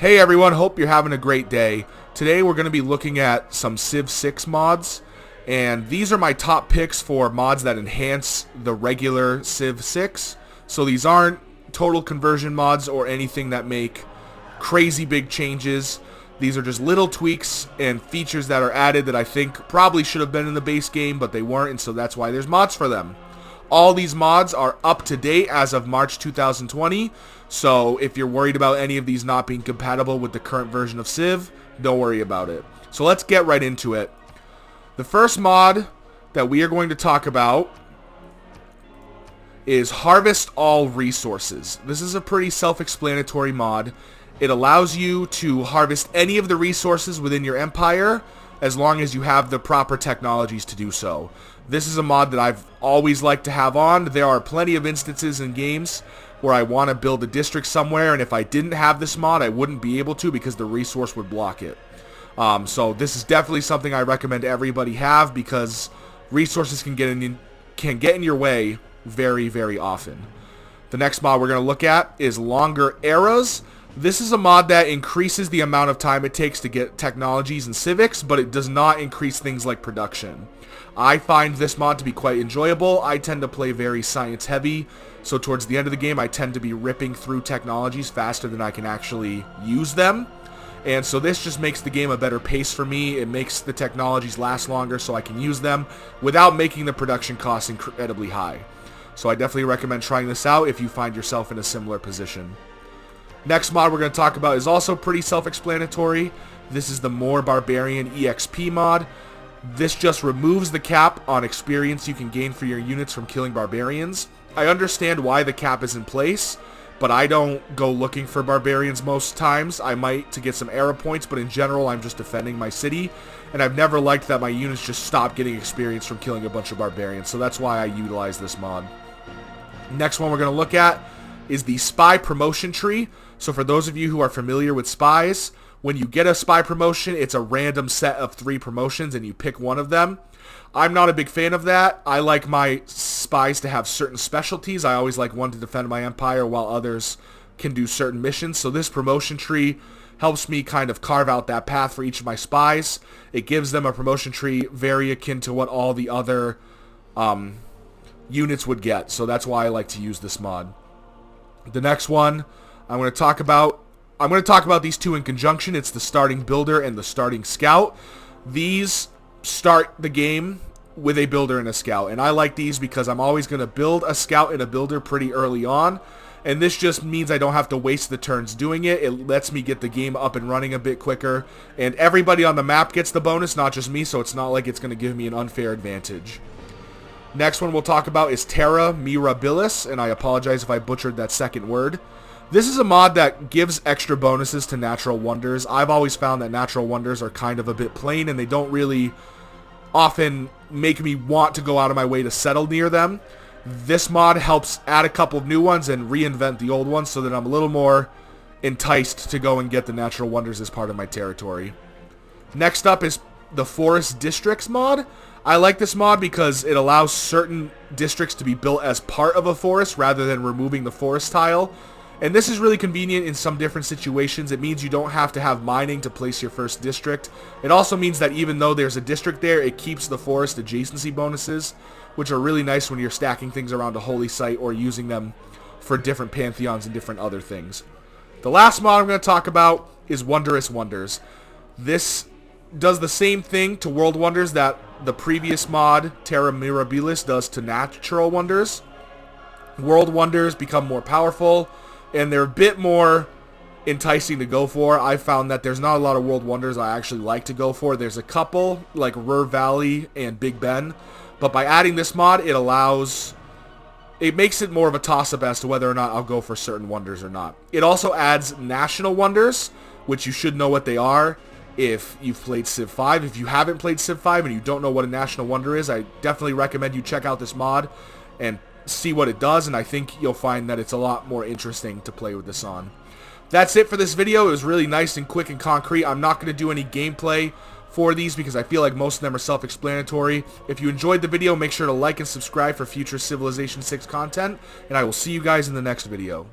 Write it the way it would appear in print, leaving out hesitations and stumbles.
Hey everyone, hope you're having a great day. Today we're going to be looking at some Civ 6 mods, and these are my top picks for mods that enhance the regular Civ 6. So these aren't total conversion mods or anything that make crazy big changes. These are just little tweaks and features that are added that I think probably should have been in the base game, but they weren't, and so that's why there's mods for them. All these mods are up to date as of March 2020, so if you're worried about any of these not being compatible with the current version of Civ, don't worry about it. So let's get right into it. The first mod that we are going to talk about is Harvest All Resources. This is a pretty self-explanatory mod. It allows you to harvest any of the resources within your empire as long as you have the proper technologies to do so. This is a mod that I've always liked to have on. There are plenty of instances in games where I want to build a district somewhere, and if I didn't have this mod, I wouldn't be able to because the resource would block it. So this is definitely something I recommend everybody have because resources can get in your way very, very often. The next mod we're going to look at is Longer Eras. This is a mod that increases the amount of time it takes to get technologies and civics, but it does not increase things like production. I find this mod to be quite enjoyable. I tend to play very science heavy, so towards the end of the game I tend to be ripping through technologies faster than I can actually use them. And so this just makes the game a better pace for me. It makes the technologies last longer so I can use them without making the production costs incredibly high. So I definitely recommend trying this out if you find yourself in a similar position. Next mod we're going to talk about is also pretty self-explanatory. This is the Barbarian Exp mod. This just removes the cap on experience you can gain for your units from killing barbarians. I understand why the cap is in place, but I don't go looking for barbarians most times. I might to get some era points, but in general I'm just defending my city, and I've never liked that my units just stop getting experience from killing a bunch of barbarians, so that's why I utilize this mod. Next one we're going to look at is the Spy Promotion Tree. So for those of you who are familiar with spies, when you get a spy promotion, it's a random set of 3 promotions and you pick one of them. I'm not a big fan of that. I like my spies to have certain specialties. I always like one to defend my empire while others can do certain missions. So this promotion tree helps me kind of carve out that path for each of my spies. It gives them a promotion tree very akin to what all the other units would get. So that's why I like to use this mod. The next one I'm going to talk about these two in conjunction. It's the Starting Builder and the Starting Scout. These start the game with a builder and a scout, and I like these because I'm always going to build a scout and a builder pretty early on, and this just means I don't have to waste the turns doing it. It lets me get the game up and running a bit quicker, and everybody on the map gets the bonus, not just me, so it's not like it's going to give me an unfair advantage. Next one we'll talk about is Terramirabilis, and I apologize if I butchered that second word. This is a mod that gives extra bonuses to natural wonders. I've always found that natural wonders are kind of a bit plain, and they don't really often make me want to go out of my way to settle near them. This mod helps add a couple of new ones and reinvent the old ones so that I'm a little more enticed to go and get the natural wonders as part of my territory. Next up is the Forest Districts mod. I like this mod because it allows certain districts to be built as part of a forest rather than removing the forest tile. And this is really convenient in some different situations. It means you don't have to have mining to place your first district. It also means that even though there's a district there, it keeps the forest adjacency bonuses, which are really nice when you're stacking things around a holy site or using them for different pantheons and different other things. The last mod I'm going to talk about is Wondrous Wonders. This does the same thing to World Wonders that the previous mod, Terramirabilis, does to Natural Wonders. World Wonders become more powerful, and they're a bit more enticing to go for. I found that there's not a lot of World Wonders I actually like to go for. There's a couple, like Ruhr Valley and Big Ben, but by adding this mod, it makes it more of a toss-up as to whether or not I'll go for certain wonders or not. It also adds National Wonders, which you should know what they are if you've played Civ 5. If you haven't played Civ 5 and you don't know what a National Wonder is, I definitely recommend you check out this mod and see what it does, and I think you'll find that it's a lot more interesting to play with this on. That's it for this video. It was really nice and quick and concrete. I'm not going to do any gameplay for these because I feel like most of them are self-explanatory. If you enjoyed the video, make sure to like and subscribe for future Civilization 6 content, and I will see you guys in the next video.